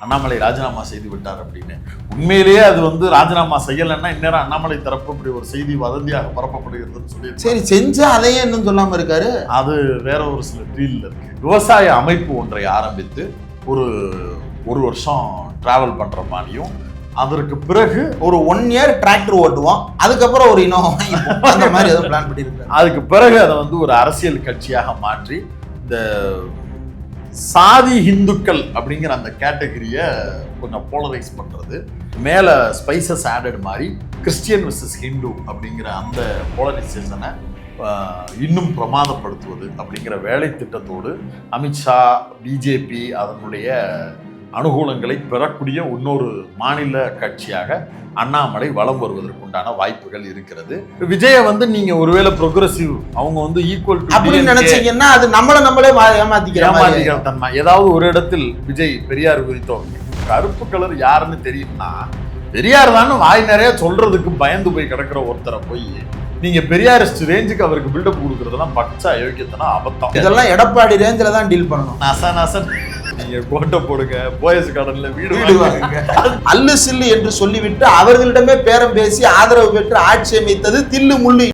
அண்ணாமலை ராஜினாமா செய்து விட்டார் அப்படின்னு. உண்மையிலேயே அது ராஜினாமா செய்யலைன்னா இந்நேரம் அண்ணாமலை தரப்பு இப்படி ஒரு செய்தி வதந்தியாக பரப்பப்படுகிறதுன்னு சொல்லி சரி செஞ்சா அதையே இன்னும் சொல்லாம இருக்காரு. அது வேற ஒரு சில டீல்ல இருக்கு. விவசாய அமைப்பு ஒன்றை ஆரம்பித்து ஒரு வருஷம் டிராவல் பண்ற மாதிரியும், அதற்கு பிறகு ஒரு 1 year டிராக்டர் ஓட்டுவோம், அதுக்கப்புறம் ஒரு இனோவா வாங்கிப்போம், அந்த மாதிரி ஏதோ பிளான் பண்ணிருக்காரு. அதுக்கு பிறகு அதை ஒரு அரசியல் கட்சியாக மாற்றி இந்த சாதி இந்துக்கள் அப்படிங்கிற அந்த கேட்டகரியை கொஞ்சம் போலரைஸ் பண்றது, மேல ஸ்பைசஸ் ஆடட் மாதிரி கிறிஸ்டியன் வெர்சஸ் ஹிந்து அப்படிங்கிற அந்த போலரைசேஷனை இன்னும் பிரமாதப்படுத்துவது அப்படிங்கிற வேலை திட்டத்தோடு அமித்ஷா, பிஜேபி அதனுடைய அனுகூலங்களை பெறக்கூடிய இன்னொரு மாநில கட்சியாக அண்ணாமலை வலம் வருவதற்குண்டான வாய்ப்புகள் இருக்கிறது. விஜய நீங்க ஒருவேளை ப்ரோக்ரசிவ், அவங்க ஈக்குவல் அப்படின்னு நினைச்சீங்கன்னா அது நம்மளே ஏமாத்திக்கிற தன்மை. ஏதாவது ஒரு இடத்தில் விஜய் பெரியார் குறித்தோ கருப்பு கலர் யாருன்னு தெரியும்னா பெரியார் தான் வாய் நிறைய சொல்றதுக்கு பயந்து போய் கிடக்கிற ஒருத்தரை போய் நீங்க பெரியாரிஸ்ட் ரேஞ்சுக்கு அவருக்கு பில்டப் கொடுக்கறதெல்லாம் பச்சா யோக்கியத்தனா அபத்தம். இதெல்லாம் எடப்பாடி ரேஞ்சில தான் டீல் பண்ணணும். நசன் நீங்க கோட்டை போடுங்க, போயஸ் கார்டன்ல வீடு வாங்குங்க, அல்லு சில்லு என்று சொல்லிவிட்டு அவர்களிடமே பேரம் பேசி ஆதரவு பெற்று ஆட்சி அமைத்தது தில்லு முள்ளு.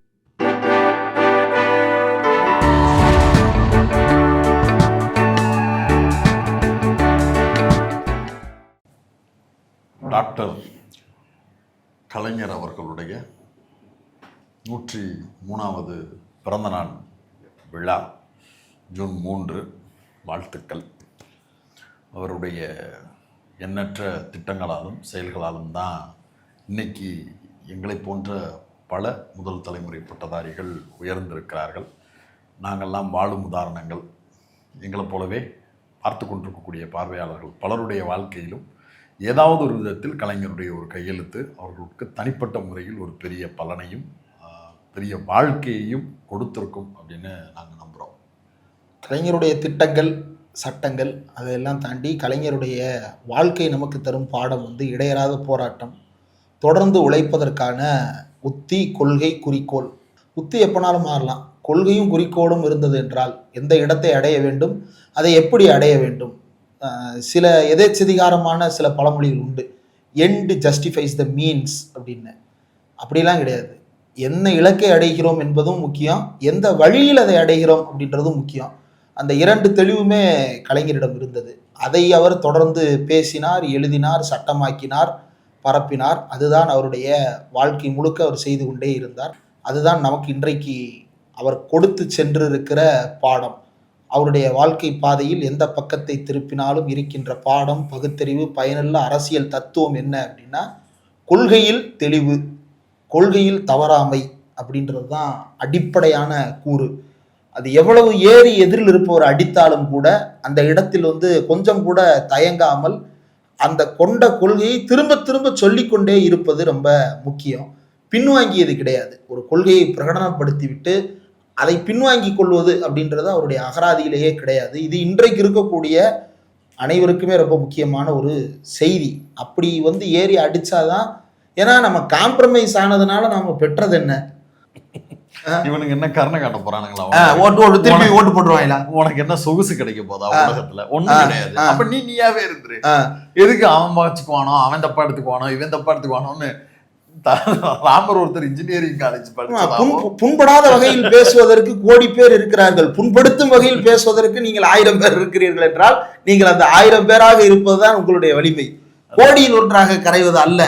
டாக்டர் கலைஞர் அவர்களுடைய 103வது பிறந்த நாள் விழா ஜூன் 3. வாழ்த்துக்கள். அவருடைய எண்ணற்ற திட்டங்களாலும் செயல்களாலும் தான் இன்னைக்கு எங்களை போன்ற பல முதல் தலைமுறை பட்டதாரிகள் உயர்ந்திருக்கிறார்கள். நாங்கள்லாம் வாழும் உதாரணங்கள். எங்களை போலவே பார்த்து கொண்டிருக்கக்கூடிய பார்வையாளர்கள் பலருடைய வாழ்க்கையிலும் ஏதாவது ஒரு விதத்தில் கலைஞருடைய ஒரு கையெழுத்து அவர்களுக்கு தனிப்பட்ட முறையில் ஒரு பெரிய பலனையும் பெரிய வாழ்க்கையையும் கொடுத்திருக்கும் அப்படின்னு நாங்கள் நம்புகிறோம். கலைஞருடைய திட்டங்கள், சட்டங்கள் அதையெல்லாம் தாண்டி கலைஞருடைய வாழ்க்கை நமக்கு தரும் பாடம் இடையறாத போராட்டம், தொடர்ந்து உழைப்பதற்கான உத்தி, கொள்கை, குறிக்கோள். உத்தி எப்போனாலும் மாறலாம், கொள்கையும் குறிக்கோளும் இருந்தது என்றால் எந்த இடத்தை அடைய வேண்டும், அதை எப்படி அடைய வேண்டும். சில எதேச்சதிகாரமான சில பழமொழிகள் உண்டு, எண்ட் ஜஸ்டிஃபைஸ் த மீன்ஸ் அப்படின்னு. அப்படிலாம் கிடையாது. என்ன இலக்கை அடைகிறோம் என்பதும் முக்கியம், எந்த வழியில் அதை அடைகிறோம் அப்படின்றதும் முக்கியம். அந்த 2 தெளிவுமே கலைஞரிடம் இருந்தது. அதை அவர் தொடர்ந்து பேசினார், எழுதினார், சட்டமாக்கினார், பரப்பினார். அதுதான் அவருடைய வாழ்க்கை முழுக்க அவர் செய்து கொண்டே இருந்தார். அதுதான் நமக்கு இன்றைக்கு அவர் கொடுத்து சென்றிருக்கிற பாடம். அவருடைய வாழ்க்கை பாதையில் எந்த பக்கத்தை திருப்பினாலும் இருக்கின்ற பாடம், பகுத்தறிவு, பயனுள்ள அரசியல் தத்துவம் என்ன அப்படின்னா, கொள்கையில் தெளிவு, கொள்கையில் தவறாமை அப்படின்றது தான் அடிப்படையான கூறு. அது எவ்வளவு ஏறி எதிரில் இருப்பவர் அடித்தாலும் கூட அந்த இடத்தில் கொஞ்சம் கூட தயங்காமல் அந்த கொண்ட கொள்கையை திரும்ப திரும்ப சொல்லிக்கொண்டே இருப்பது ரொம்ப முக்கியம். பின்வாங்கியது கிடையாது. ஒரு கொள்கையை பிரகடனப்படுத்திவிட்டு அதை பின்வாங்கி கொள்வது அப்படின்றது அவருடைய அகராதியிலேயே கிடையாது. இது இன்றைக்கு இருக்கக்கூடிய அனைவருக்குமே ரொம்ப முக்கியமான ஒரு செய்தி. அப்படி ஏறி அடிச்சாதான், ஏன்னா நம்ம காம்ப்ரமைஸ் ஆனதுனால நம்ம பெற்றது என்ன? இவனுக்கு என்ன கருணை காட்ட போறானுங்களா? திருப்பி ஓட்டு போட்டுருவாங்களா? உனக்கு என்ன சொகுசு கிடைக்க போதா உலகத்துல? ஒண்ணும் கிடையாது. அப்ப நீயாவே இருந்துரு. எதுக்கு அவன் வச்சுக்குவானோ, அவன் தப்பா எடுத்துக்குவானோ, இவன் தப்பா எடுத்துக்குவானோன்னு ராமர் ஒருத்தர் இன்ஜினியரிங் காலேஜ் புண்படாத வகையில் பேசுவதற்கு கோடி பேர் இருக்கிறார்கள், புண்படுத்தும் வகையில் பேசுவதற்கு நீங்கள் 1000 பேர் இருக்கிறீர்கள் என்றால் நீங்கள் அந்த 1000 பேராக இருப்பதுதான் உங்களுடைய வலிமை, கோடியில் ஒன்றாக கரைவது அல்ல.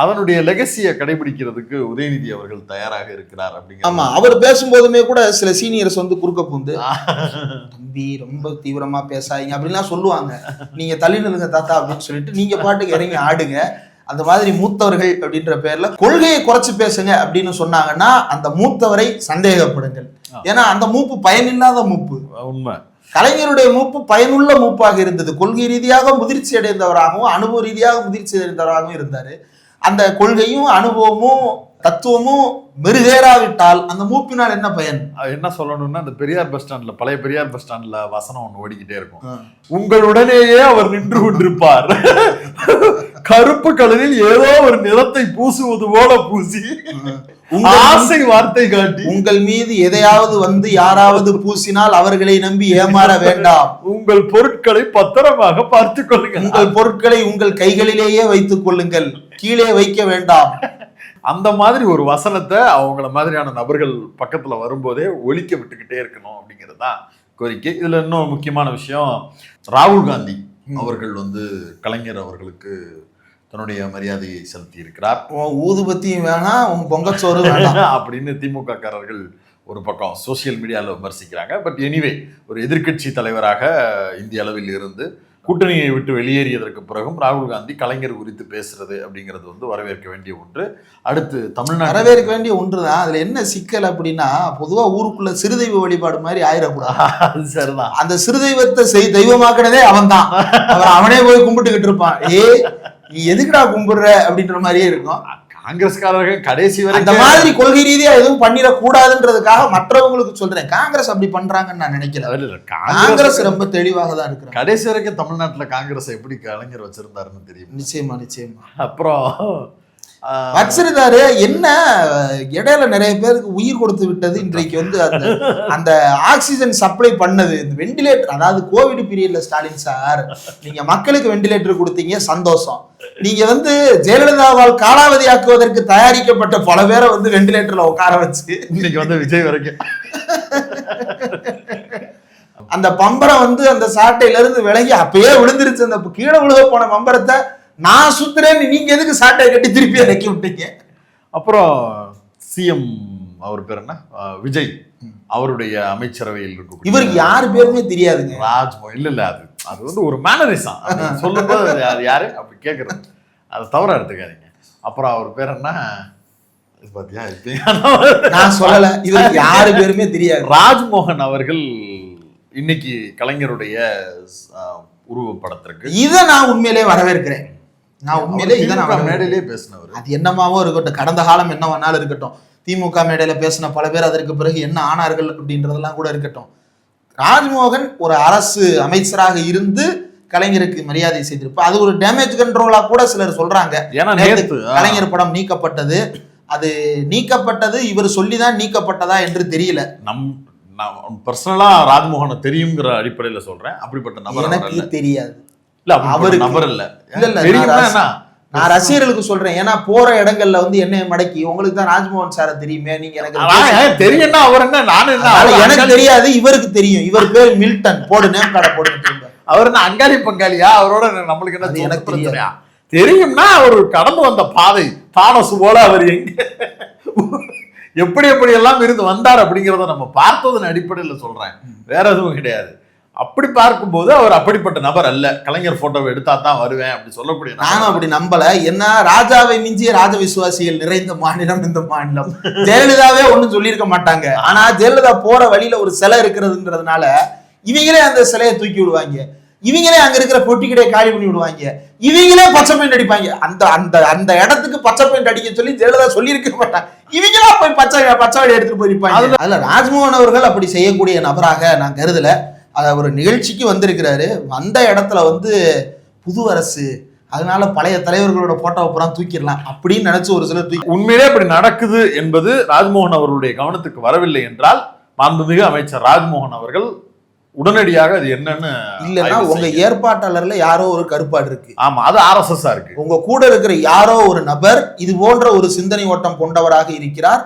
அதனுடைய லெகசியை கடைபிடிக்கிறதுக்கு உதயநிதி அவர்கள் தயாராக இருக்கிறார் அப்படிங்கிற. ஆமா, அவர் பேசும்போதுமே கூட சில சீனியர்ஸ் குறுக்க புந்து தம்பி ரொம்ப தீவிரமா பேசாதீங்க அப்படின்லாம் சொல்லுவாங்க. நீங்க தள்ளி நிலுங்க தாத்தா அப்படின்னு சொல்லிட்டு நீங்க பாட்டுக்கு இறங்கி ஆடுங்க. அந்த மாதிரி மூத்தவர்கள் அப்படின்ற பேர்ல கொள்கையை குறைச்சு பேசுங்க அப்படின்னு சொன்னாங்கன்னா அந்த மூத்தவரை சந்தேகப்படுங்கள். ஏன்னா அந்த மூப்பு பயனில்லாத மூப்பு. உண்மை. கலைஞருடைய மூப்பு பயனுள்ள மூப்பாக இருந்தது. கொள்கை ரீதியாக முதிர்ச்சி அடைந்தவராகவும் அனுபவ ரீதியாக முதிர்ச்சி அடைந்தவராகவும் இருந்தாரு. அந்த கொள்கையும் அனுபவமும் தத்துவமும் மெருகேறாவிட்டால் அந்த மூப்பினால் என்ன பயன்? என்ன சொல்லணும்னா, அந்த பெரியார் பஸ் ஸ்டாண்ட்ல, பழைய பெரியார் பஸ் ஸ்டாண்ட்ல வசனம் ஒண்ணு ஓடிக்கிட்டே இருக்கும். உங்களுடனேயே அவர் நின்று கொண்டிருப்பார், கருப்பு கலரில் ஏதோ ஒரு நிறத்தை பூசுவது போல பூசி ஆசை வார்த்தை காட்டி உங்கள் மீது எதையாவது வந்து யாராவது பூசினால் அவர்களை நம்பி ஏமாற வேண்டாம். உங்கள் பொருட்களை பத்திரமாக பார்த்துக் கொள்ளுங்கள். உங்கள் பொருட்களை உங்கள் கைகளிலேயே வைத்துக் கொள்ளுங்கள், கீழே வைக்க வேண்டாம். அந்த மாதிரி ஒரு வசனத்தை அவங்கள மாதிரியான நபர்கள் பக்கத்துல வரும்போதே ஒலிக்க விட்டுக்கிட்டே இருக்கணும் அப்படிங்கிறது தான் கோரிக்கை. இதுல இன்னும் முக்கியமான விஷயம், ராகுல் காந்தி அவர்கள் வந்து கலைஞர் அவர்களுக்கு தன்னுடைய மரியாதையை செலுத்தி இருக்கிறார். ஊதுபத்தியும் வேணாம், உன் பொங்கச்சோறு வேணாம் அப்படின்னு திமுக காரர்கள் ஒரு பக்கம் சோசியல் மீடியாவில் விமர்சிக்கிறாங்க. பட் எனிவே, ஒரு எதிர்க்கட்சி தலைவராக இந்திய அளவில் இருந்து கூட்டணியை விட்டு வெளியேறியதற்கு பிறகும் ராகுல் காந்தி கலைஞர் குறித்து பேசுறது அப்படிங்கிறது வந்து வரவேற்க வேண்டிய ஒன்று. அடுத்து தமிழ்நாடு வரவேற்க வேண்டிய ஒன்று தான். அதுல என்ன சிக்கல் அப்படின்னா, பொதுவா ஊருக்குள்ள சிறுதெய்வ வழிபாடு மாதிரி ஆயிடக்கூடாது. அது சரிதான். அந்த சிறுதெய்வத்தை தெய்வமாக்கினதே அவன் தான். அவனே போய் கும்பிட்டுக்கிட்டு இருப்பான். நீ எதுக்குடா கும்பிடுற அப்படின்ற மாதிரியே இருக்கும். காங்கிரஸ்காரர்கள் கடைசி வரை அந்த மாதிரி கொள்கை ரீதியா எதுவும் பண்ணிடக்கூடாதுன்றதுக்காக மற்றவங்களுக்கு சொல்றேன். காங்கிரஸ் அப்படி பண்றாங்கன்னு நான் நினைக்கிறேன். காங்கிரஸ் ரொம்ப தெளிவாக தான் இருக்கிறாங்க. கடைசி வரைக்கும் தமிழ்நாட்டுல காங்கிரஸ் எப்படி கலைஞர் வச்சிருந்தாருன்னு தெரியும். நிச்சயமா நிச்சயமா. அப்புறம் வச்சிருந்தாரு. என்ன இடையில நிறைய பேருக்கு உயிர் கொடுத்து விட்டது இன்றைக்கு வந்து அந்த ஆக்சிஜன் சப்ளை பண்ணது, இந்த வெண்டிலேட்டர். அதாவது கோவிட் பீரியட்ல ஸ்டாலின் சார், நீங்க மக்களுக்கு வெண்டிலேட்டர் கொடுத்தீங்க, சந்தோஷம். நீங்க வந்து ஜெயலலிதாவால் காலாவதி ஆக்குவதற்கு தயாரிக்கப்பட்ட பல பேரை வந்து வெண்டிலேட்டர்ல உட்கார வச்சு இன்னைக்கு வந்து விஜய் வரைக்கும் அந்த பம்பரம் வந்து அந்த சாட்டையில இருந்து விலகி அப்பயே விழுந்துருச்சு. அந்த கீழே விழுக போன பம்பரத்தை நான் சுத்துறேன்னு நீங்க எதுக்கு சாட்டை கட்டி திருப்பி இறக்கி விட்டீங்க? அப்புறம் சிஎம் அவர் பேர் என்ன, விஜய், அவருடைய அமைச்சரவையில் இருக்கும் இவருக்கு யாரு பேருமே தெரியாதுங்க. ராஜ்மோகன். இல்ல அது வந்து ஒரு மேனரிசம். சொல்லும்போது யாரு அப்படி கேட்கறது, அதை தவறா எடுத்துக்காதீங்க. அப்புறம் அவர் பேர் என்ன, பாத்தியா, நான் சொல்லல, இவருக்கு யாரு பேருமே தெரியாது. ராஜ்மோகன் அவர்கள் இன்னைக்கு கலைஞருடைய உருவப்படத்திற்கு, இதை நான் உண்மையிலே வரவேற்கிறேன். நான் உண்மையிலே இதை நான் மேடையிலே பேசினவர். அது என்னமாவும் இருக்கட்டும், கடந்த காலம் என்ன வேணாலும் இருக்கட்டும், திமுக மேடையில பேசின பல பேர் அதற்கு பிறகு என்ன ஆனார்கள் அப்படின்றதெல்லாம் கூட இருக்கட்டும். ராஜ்மோகன் ஒரு அரசு அமைச்சராக இருந்து கலைஞருக்கு மரியாதை செய்திருப்பா. அது ஒரு டேமேஜ் கண்ட்ரோலா கூட சிலர் சொல்றாங்க. கலைஞர் படம் நீக்கப்பட்டது, அது நீக்கப்பட்டது இவர் சொல்லிதான் நீக்கப்பட்டதா என்று தெரியல. பர்சனலா ராஜ்மோகனை தெரியுங்கிற அடிப்படையில சொல்றேன். அப்படிப்பட்ட நபர் எனக்கு தெரியாது. இல்ல அவருக்கு நபர் இல்ல. நான் ரசிகர்களுக்கு சொல்றேன். ஏன்னா போற இடங்கள்ல வந்து என்னைய மடக்கி, உங்களுக்கு தான் ராஜ்மோகன் சார தெரியுமே, நீங்க எனக்கு தெரியும்னா அவர் என்ன, நானு என்ன, எனக்கு தெரியாது, இவருக்கு தெரியும். இவர் பேர் மில்டன், போடு நேம் கார்டை போடு. அவர் என்ன அங்காளி பங்காளியா? அவரோட நம்மளுக்கு என்ன, எனக்கு பிரச்சனையா? தெரியும்னா அவர் கடந்து வந்த பாதை தானசு போல அவர் எப்படி எப்படி எல்லாம் இருந்து வந்தார் அப்படிங்கிறத நம்ம பார்த்ததன் அடிப்படையில் சொல்றேன், வேற எதுவும் கிடையாது. அப்படி பார்க்கும்போது அவர் அப்படிப்பட்ட நபர் அல்ல. கலைஞர் போட்டோவை எடுத்தா தான் வருவேன் அப்படி சொல்லக்கூடிய, நானும் அப்படி நம்பல. என்ன ராஜாவை மிஞ்சிய ராஜ விசுவாசிகள் நிறைந்த மாநிலம் இந்த மாநிலம். ஜெயலலிதாவே ஒண்ணும் சொல்லியிருக்க மாட்டாங்க. ஆனா ஜெயலலிதா போற வழியில ஒரு சிலை இருக்கிறதுன்றதுனால இவங்களே அந்த சிலையை தூக்கி விடுவாங்க, இவங்களே அங்க இருக்கிற பொட்டி கடையை காலி பண்ணி விடுவாங்க, இவங்களே பச்சை பெயிண்ட் அடிப்பாங்க. அந்த அந்த அந்த இடத்துக்கு பச்சை பெயிண்ட் அடிக்க சொல்லி ஜெயலலிதா சொல்லி இருக்க மாட்டாங்க, இவங்களா போய் பச்சை வழி எடுத்துட்டு போயிருப்பாங்க. அதுல ராஜ்மோகன் அவர்கள் அப்படி செய்யக்கூடிய நபராக நான் கருதல. அத ஒரு நிகழ்ச்சிக்கு வந்திருக்கிறாரு, வந்த இடத்துல வந்து புது அரசு, அதனால பழைய தலைவர்களோட போட்டோவை புறம் தூக்கிடலாம் அப்படின்னு நினைச்சு ஒரு சிலர் தூக்கி. உண்மையிலே அப்படி நடக்குது என்பது ராஜ்மோகன் அவர்களுடைய கவனத்துக்கு வரவில்லை என்றால் மாண்புமிகு அமைச்சர் ராஜ்மோகன் அவர்கள் உடனடியாக அது என்னன்னு, இல்லைன்னா உங்க ஏற்பாட்டாளர்ல யாரோ ஒரு கருப்பாடு இருக்கு. ஆமா, அது RSS இருக்கு. உங்க கூட இருக்கிற யாரோ ஒரு நபர் இது போன்ற ஒரு சிந்தனை ஓட்டம் கொண்டவராக இருக்கிறார்.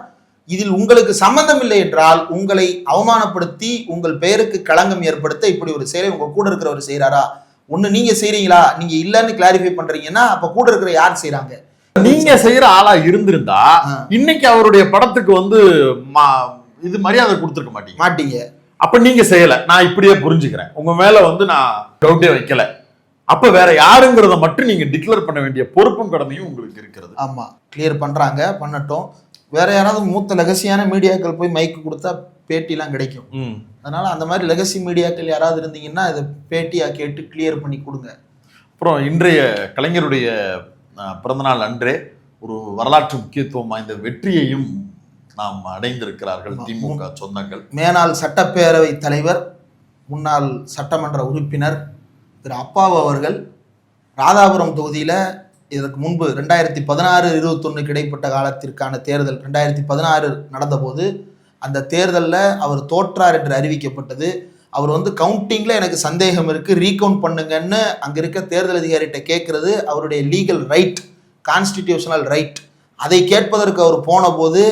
இதில் உங்களுக்கு சம்பந்தம் இல்லை என்றால் உங்களை அவமானப்படுத்தி உங்கள் பெயருக்கு களங்கம் ஏற்படுத்த இப்படி ஒரு செயலை உங்க கூட இருக்கிறவர் செய்யறாரா? ஒண்ணு நீங்க செய்றீங்களா, நீங்க இல்லன்னு கிளாரிஃபை பண்றீங்கன்னா அப்ப கூட இருக்கிற யார் செய்யறாங்க? நீங்க செய்யற ஆளா இருந்திருந்தா இன்னைக்கு அவருடைய படத்துக்கு வந்து இது மரியாதை கொடுத்துருக்க மாட்டீங்க. அப்ப நீங்க செய்யல, நான் இப்படியே புரிஞ்சுக்கிறேன். உங்க மேல வந்து நான் டவுட்டே வைக்கல. அப்ப வேற யாருங்கிறத மட்டும் நீங்க டிக்ளேர் பண்ண வேண்டிய பொறுப்பும் கடமையும் உங்களுக்கு இருக்கிறது. ஆமா, கிளியர் பண்றாங்க, பண்ணட்டும். வேற யாராவது மூத்த லெகசியான மீடியாக்கள் போய் மைக்கு கொடுத்தா பேட்டிலாம் கிடைக்கும். அதனால அந்த மாதிரி லெகசி மீடியாக்கள் யாராவது இருந்தீங்கன்னா இதை பேட்டியா கேட்டு கிளியர் பண்ணி கொடுங்க. அப்புறம் இன்றைய கலைஞருடைய பிறந்தநாள் அன்றே ஒரு வரலாற்று முக்கியத்துவம் வாய்ந்த வெற்றியையும் நாம் அடைந்திருக்கிறார்கள் திமுக சொந்தங்கள். மேனாள் சட்டப்பேரவை தலைவர், முன்னாள் சட்டமன்ற உறுப்பினர் திரு அப்பாவு அவர்கள் ராதாபுரம் தொகுதியில இதற்கு முன்பு 2016-21 இடைப்பட்ட காலத்திற்கான தேர்தல் 2016 நடந்தபோது அந்த தேர்தலில் அவர் தோற்றார் என்று அறிவிக்கப்பட்டது. அவர் வந்து கவுண்டிங்கில் எனக்கு சந்தேகம் இருக்குது, ரீகவுண்ட் பண்ணுங்கன்னு அங்கே இருக்க தேர்தல் அதிகாரிகிட்ட கேட்குறது அவருடைய லீகல் ரைட், கான்ஸ்டிடியூஷனல் ரைட். அதை கேட்பதற்கு அவர் போன போது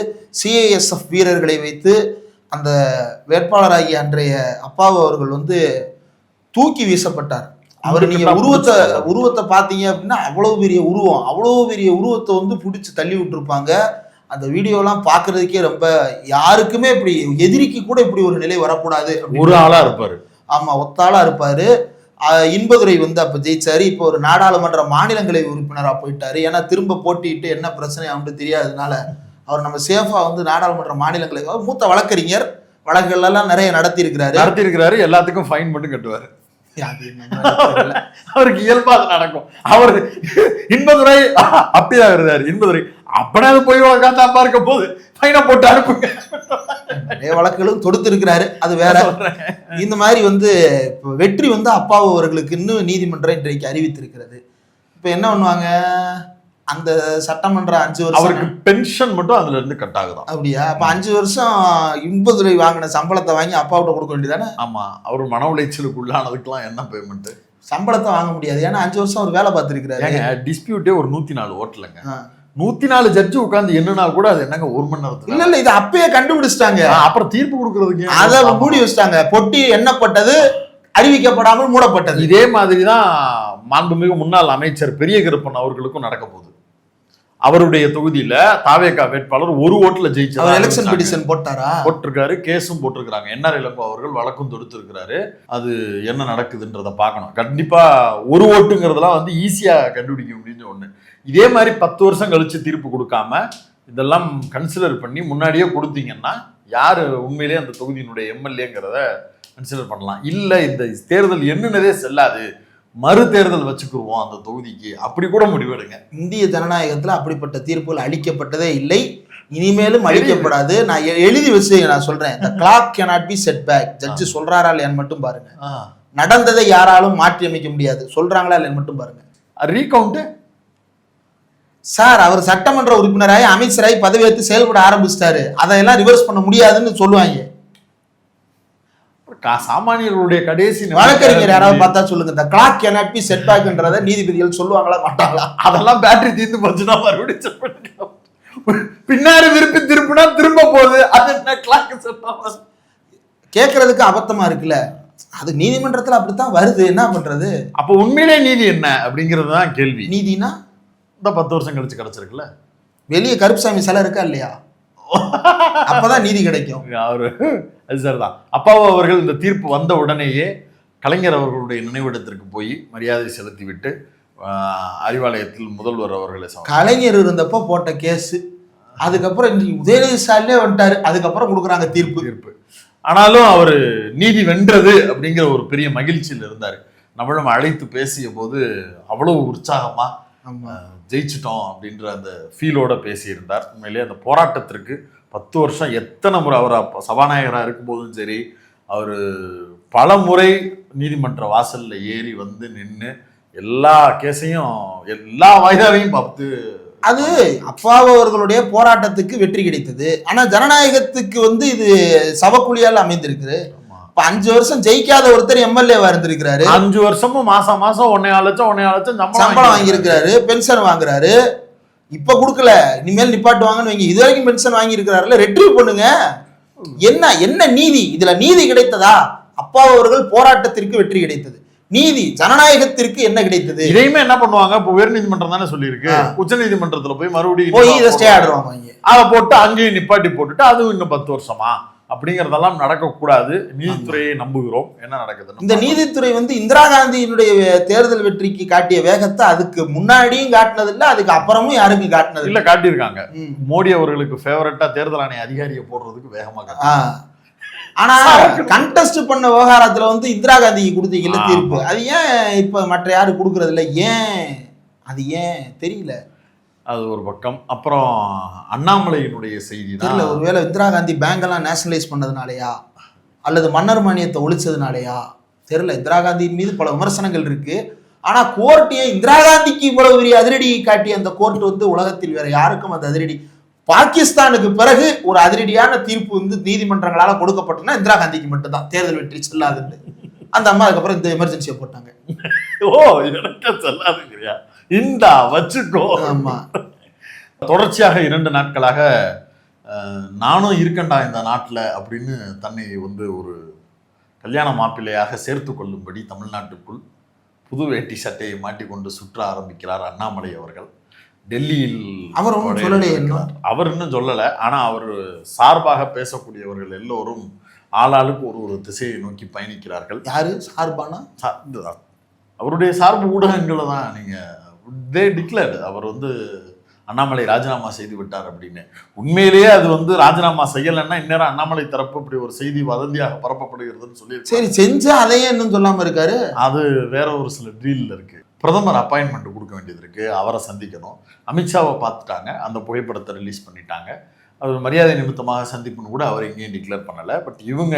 சிஐஎஸ்எஃப் வீரர்களை வைத்து அந்த வேட்பாளராகிய அன்றைய அப்பாவு அவர்கள் வந்து தூக்கி வீசப்பட்டார். அவர் நீங்கள் உருவத்தை பார்த்தீங்க அப்படின்னா அவ்வளோ பெரிய உருவத்தை வந்து பிடிச்சி தள்ளி விட்டுருப்பாங்க. அந்த வீடியோலாம் பார்க்கறதுக்கே ரொம்ப, யாருக்குமே இப்படி எதிரிக்கு கூட இப்படி ஒரு நிலை வரக்கூடாது. ஒரு ஆளா இருப்பாரு. ஆமா, ஒத்தாளா இருப்பாரு. இன்பதுரை வந்து அப்ப ஜெயிச்சாரு. இப்போ ஒரு நாடாளுமன்ற மாநிலங்களவை உறுப்பினராக போயிட்டாரு. ஏன்னா திரும்ப போட்டிட்டு என்ன பிரச்சனை அவனுக்கு தெரியாததுனால அவர் நம்ம சேஃபா வந்து நாடாளுமன்ற மாநிலங்களவை, மூத்த வழக்கறிஞர், வழக்குகள் எல்லாம் நிறைய நடத்தி இருக்கிறாரு. எல்லாத்துக்கும் ஃபைன் மட்டும் கட்டுவாரு. அவருக்கு இயல்பா அது நடக்கும். அவரு இன்பதுரை அப்படிதான் இருந்தாரு. இன்பதுரை அப்படியே போய் உட்காந்து இருக்க போது ஃபைனை போட்டு அனுப்புங்க. நிறைய வழக்குகளும் தொடுத்து இருக்கிறாரு, அது வேற. இந்த மாதிரி வந்து வெற்றி வந்து அப்பாவு அவர்களுக்கு இன்னும் நீதிமன்றம் இன்றைக்கு அறிவித்திருக்கிறது. இப்ப என்ன பண்ணுவாங்க, அந்த சட்டமன்ற 5 வருஷம் அவருக்கு பென்ஷன் மட்டும் அதுல இருந்து கட் ஆகுதான். அப்படியா? அப்ப 5 வருஷம் இன்பதுரை வாங்கின சம்பளத்தை வாங்கி அப்பாவிட்ட கொடுக்க வேண்டியதானே? ஆமா, அவர் மன உளைச்சலுக்கு உள்ளானதுக்கெல்லாம் என்ன பேமெண்ட்? சம்பளத்தை வாங்க முடியாது. ஏன்னா 5 வருஷம் அவர் வேலை பார்த்திருக்கிறாரு. டிஸ்பியூட்டே ஒரு 104 ஓட்டலங்க. 104 ஜட்ஜு உட்கார்ந்து என்னன்னா கூட அது என்னங்க 1 மணி நேரத்துக்கு இல்ல இது அப்பயே கண்டுபிடிச்சிட்டாங்க. அப்புறம் தீர்ப்பு கொடுக்கறதுக்கு அதை மூடி வச்சிட்டாங்க. பொட்டி எண்ணப்பட்டது, அறிவிக்கப்படாமல் மூடப்பட்டது. இதே மாதிரிதான் மாண்புமிகு முன்னாள் அமைச்சர் பெரிய கருப்பன் அவர்களுக்கும் நடக்க போகுது. அவருடைய தொகுதியில தாவேகா வேட்பாளர் ஒரு ஓட்டுல ஜெயிச்சார். எலெக்ஷன் பெட்டிஷன் போட்டிருக்காரு, கேஸும் போட்டிருக்காங்க. என்ஆர் இளங்கோ அவர்கள் வழக்கும் தொடுத்திருக்கிறாரு. அது என்ன நடக்குதுன்றத பார்க்கணும். கண்டிப்பா ஒரு ஓட்டுங்கிறதெல்லாம் வந்து ஈஸியா கண்டுபிடிக்க முடிஞ்ச ஒண்ணு. இதே மாதிரி 10 வருஷம் கழிச்சு தீர்ப்பு கொடுக்காம இதெல்லாம் கன்சிடர் பண்ணி முன்னாடியே கொடுத்தீங்கன்னா யாரு உண்மையிலேயே அந்த தொகுதியினுடைய எம்எல்ஏங்கிறத கன்சிடர் பண்ணலாம். இல்ல இந்த தேர்தல் என்னன்னதே செல்லாது, மறு தேர்தல் வச்சுக்குருவோம் அந்த தொகுதிக்கு, அப்படி கூட முடிவெடுங்க. இந்திய ஜனநாயகத்துல அப்படிப்பட்ட தீர்ப்புகள் அளிக்கப்பட்டதே இல்லை, இனிமேலும் அளிக்கப்படாது. நான் எழுதி வச்சு நான் சொல்றேன், the clock cannot be set back. Judge சொல்றாரா இல்லையான்னு மட்டும் பாருங்க. நடந்ததை யாராலும் மாற்றி அமைக்க முடியாது, சொல்றாங்களா இல்லைன்னு மட்டும் பாருங்க. ரீகவுண்ட் சார், அவர் சட்டமன்ற உறுப்பினராய் அமைச்சராய் பதவியேற்று செயல்பட ஆரம்பிச்சிட்டாரு, அதையெல்லாம் ரிவர்ஸ் பண்ண முடியாதுன்னு சொல்லுவாங்க. சாமானியர்களுடைய கடைசி வழக்கறிஞர் யாராவது பார்த்தா சொல்லுங்க, இந்த கிளாக் cannot be set backன்றத நீதிபதிகள் சொல்லுவாங்களா மாட்டாங்களா? அதெல்லாம் பேட்டரி தீர்ந்து போச்சுன்னா மறுபடியும் செட் பண்ணிக்கலாம். பின்னாடி திருப்பினா திரும்ப போகுது, அது என்ன கிளாக் செட் ஆகும்? கேட்கறதுக்கு அபத்தமா இருக்குல்ல, அது நீதிமன்றத்துல அப்படித்தான் வருது, என்ன பண்றது? அப்ப உண்மையிலே நீதி என்ன அப்படிங்கிறது தான் கேள்வி. நீதினா இந்த 10 வருஷம் கழிச்சு கிடைச்சிருக்குல்ல, வெளியே கருப்புசாமி சிலை இருக்கா இல்லையா, அப்பதான் நீதி கிடைக்கும். அவரு அது சரிதான். அப்பாவு அவர்கள் இந்த தீர்ப்பு வந்த உடனேயே கலைஞர் அவர்களுடைய நினைவிடத்திற்கு போய் மரியாதை செலுத்தி விட்டு அறிவாலயத்தில் முதல்வர் அவர்களை கலைஞர் இருந்தப்போ போட்ட கேஸ், அதுக்கப்புறம் உதயநிதி ஸ்டாலினே வந்துட்டாரு, அதுக்கப்புறம் கொடுக்குறாங்க தீர்ப்பு. ஆனாலும் அவர் நீதி வென்றது அப்படிங்கிற ஒரு பெரிய மகிழ்ச்சியில் இருந்தார். நம்மளும் அழைத்து பேசிய போது அவ்வளவு உற்சாகமா ஜெயிச்சிட்டோம் அப்படின்ற அந்த ஃபீலோட பேசியிருந்தார். உண்மையிலேயே அந்த போராட்டத்திற்கு 10 வருஷம் எத்தனை முறை அவர் சபாநாயகராக இருக்கும்போதும் சரி, அவர் பல முறை நீதிமன்ற வாசல்ல ஏறி வந்து நின்று எல்லா கேஸையும் எல்லா வாய்தாவையும் பார்த்து, அது அப்பாவு அவர்களுடைய போராட்டத்துக்கு வெற்றி கிடைத்தது. ஆனா ஜனநாயகத்துக்கு வந்து இது சவக்குழியால் அமைந்திருக்குது. இப்ப 5 வருஷம் ஜெயிக்காத ஒருத்தர் எம்எல்ஏவா இருந்திருக்கிறாரு. 5 வருஷமும் மாசம் 1.5 லட்சம் சம்பளம் வாங்கியிருக்கிறாரு, பென்ஷன் வாங்குறாரு. இப்ப கொடுக்கல, இனிமேல் நிப்பாட்டுவாங்கன்னு வைங்க. இது வரைக்கும் பென்ஷன் வாங்கி இருக்கிறாருல, ரெட்ரீவ் பண்ணுங்க. என்ன நீதி இதுல? நீதி கிடைத்ததா? அப்பாவு அவர்கள் போராட்டத்திற்கு வெற்றி கிடைத்தது. நீதி ஜனநாயகத்திற்கு என்ன கிடைத்தது? இதையுமே என்ன பண்ணுவாங்க, இப்போ உயர் நீதிமன்றம் தானே சொல்லியிருக்கு, உச்ச நீதிமன்றத்துல போய் மறுபடியும் போய் இதை ஸ்டே ஆடுவாங்க. அதை போட்டு அங்கேயும் நிப்பாட்டி போட்டுட்டு அதுவும் இன்னும் 10 வருஷமா அப்படிங்கறதெல்லாம் நடக்கக்கூடாது. நீதித்துறையை நம்புகிறோம். என்ன நடக்குது? இந்த நீதித்துறை வந்து இந்திரா காந்தியினுடைய தேர்தல் வெற்றிக்கு காட்டிய வேகத்தை அதுக்கு முன்னாடியும் காட்டினது இல்ல, அதுக்கு அப்புறமும் யாருக்கும் காட்டினது இல்ல. காட்டியிருக்காங்க. மோடி அவர்களுக்கு ஃபேவரட்டா தேர்தல் ஆணைய அதிகாரியை போடுறதுக்கு வேகமாக. ஆனா கண்டெஸ்ட் பண்ண விவகாரத்துல வந்து இந்திரா காந்திக்கு கொடுத்தீங்கல்ல தீர்ப்பு, அது ஏன் இப்ப மற்ற யாரும் கொடுக்கறது இல்லை? ஏன் அது ஏன் தெரியல? அது ஒரு பக்கம். அப்புறம் அண்ணாமலையினுடைய செய்தி தெரியல, ஒருவேளை இந்திரா காந்தி பேங்கெல்லாம் நேஷனலைஸ் பண்ணதுனாலயா அல்லது மன்னர் மானியத்தை ஒழிச்சதுனாலயா தெரியல. இந்திரா காந்தியின் மீது பல விமர்சனங்கள் இருக்கு. ஆனா கோர்ட்டையே இந்திரா காந்திக்கு இவ்வளவு பெரிய அதிரடி காட்டிய அந்த கோர்ட் வந்து உலகத்தில் வேற யாருக்கும் அந்த அதிரடி, பாகிஸ்தானுக்கு பிறகு ஒரு அதிரடியான தீர்ப்பு வந்து நீதிமன்றங்களால கொடுக்கப்பட்டதுன்னா இந்திரா காந்திக்கு மட்டும்தான், தேர்தல் வெற்றி செல்லாதுன்னு. அந்த அம்மா அதுக்கப்புறம் இந்த எமர்ஜென்சியை போட்டாங்க. ஓ, எனக்கு சொல்லாதுங்கறியா, இந்தா வச்சுக்கோ. ஆமா, தொடர்ச்சியாக 2 நாட்களாக நானும் இருக்கண்டா இந்த நாட்டில் அப்படின்னு தன்னை வந்து ஒரு கல்யாண மாப்பிள்ளையாக சேர்த்து கொள்ளும்படி தமிழ்நாட்டுக்குள் புது வேட்டி சட்டையை மாட்டிக்கொண்டு சுற்ற ஆரம்பிக்கிறார் அண்ணாமலை அவர்கள். டெல்லியில் அவர் ஒன்றும் சொல்லலையே இன்னும். அவர் இன்னும் சொல்லலை. ஆனால் அவர் சார்பாக பேசக்கூடியவர்கள் எல்லோரும் ஆளாளுக்கு ஒரு திசையை நோக்கி பயணிக்கிறார்கள். யாரு சார்பானா? அவருடைய சார்பு ஊடகங்களை தான் நீங்கள் டிக்ளேர் அவர் வந்து அண்ணாமலை ராஜினாமா செய்து விட்டார் அப்படின்னு. உண்மையிலேயே அது வந்து ராஜினாமா செய்யலைன்னா இந்நேரம் அண்ணாமலை தரப்பு இப்படி ஒரு செய்தி வதந்தியாக பரப்பப்படுகிறதுன்னு சொல்லி, சரி செஞ்சா அதையே இன்னும் சொல்லாம இருக்காரு. அது வேற ஒரு சில ட்ரீல்ல இருக்கு. பிரதமர் அப்பாயின்மெண்ட் கொடுக்க வேண்டியது இருக்கு, அவரை சந்திக்கணும். அமித்ஷாவை பார்த்துட்டாங்க, அந்த புகைப்படத்தை ரிலீஸ் பண்ணிட்டாங்க. அவர் மரியாதை நிமித்தமாக சந்திப்புன்னு கூட அவர் எங்கேயும் டிக்ளேர் பண்ணலை. பட் இவங்க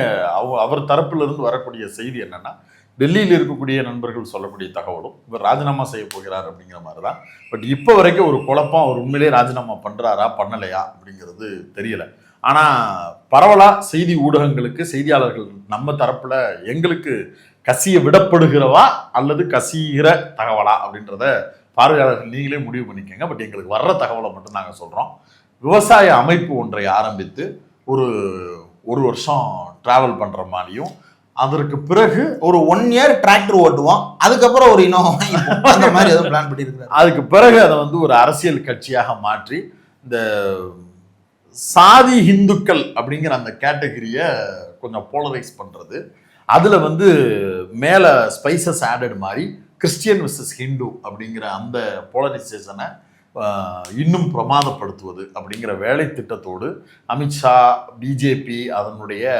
அவர் தரப்பிலிருந்து வரக்கூடிய செய்தி என்னன்னா, டெல்லியில் இருக்கக்கூடிய நண்பர்கள் சொல்லக்கூடிய தகவலும் இவர் ராஜினாமா செய்ய போகிறார் அப்படிங்கிற மாதிரி தான். பட் இப்போ வரைக்கும் ஒரு குழப்பம், அவர் உண்மையிலே ராஜினாமா பண்ணுறாரா பண்ணலையா அப்படிங்கிறது தெரியல. ஆனால் பரவலாக செய்தி ஊடகங்களுக்கு செய்தியாளர்கள் நம்ம தரப்பில் எங்களுக்கு கசிய விடப்படுகிறவா அல்லது கசிகிற தகவலா அப்படின்றத பார்வையாளர்கள் நீங்களே முடிவு பண்ணிக்கோங்க. பட் எங்களுக்கு வர்ற தகவலை மட்டும் நாங்கள் சொல்கிறோம். விவசாய அமைப்பு ஒன்றை ஆரம்பித்து ஒரு வருஷம் டிராவல் பண்ணுற மாதிரியும், அதற்கு பிறகு ஒரு 1 இயர் டிராக்டர் ஓட்டுவோம், அதுக்கப்புறம் ஒரு இனோவா அந்த மாதிரி ஏதோ பிளான் பண்ணியிருக்காரு. அதுக்கு பிறகு அதை வந்து ஒரு அரசியல் கட்சியாக மாற்றி இந்த சாதி இந்துக்கள் அப்படிங்கிற அந்த கேட்டகரியை கொஞ்சம் போலரைஸ் பண்ணுறது, அதில் வந்து மேலே ஸ்பைசஸ் ஆடட் மாதிரி கிறிஸ்டியன் வெர்சஸ் ஹிந்து அப்படிங்கிற அந்த போலரைசேஷனை இன்னும் பிரமாதப்படுத்துவது அப்படிங்கிற வேலை திட்டத்தோடு அமித்ஷா பிஜேபி அதனுடைய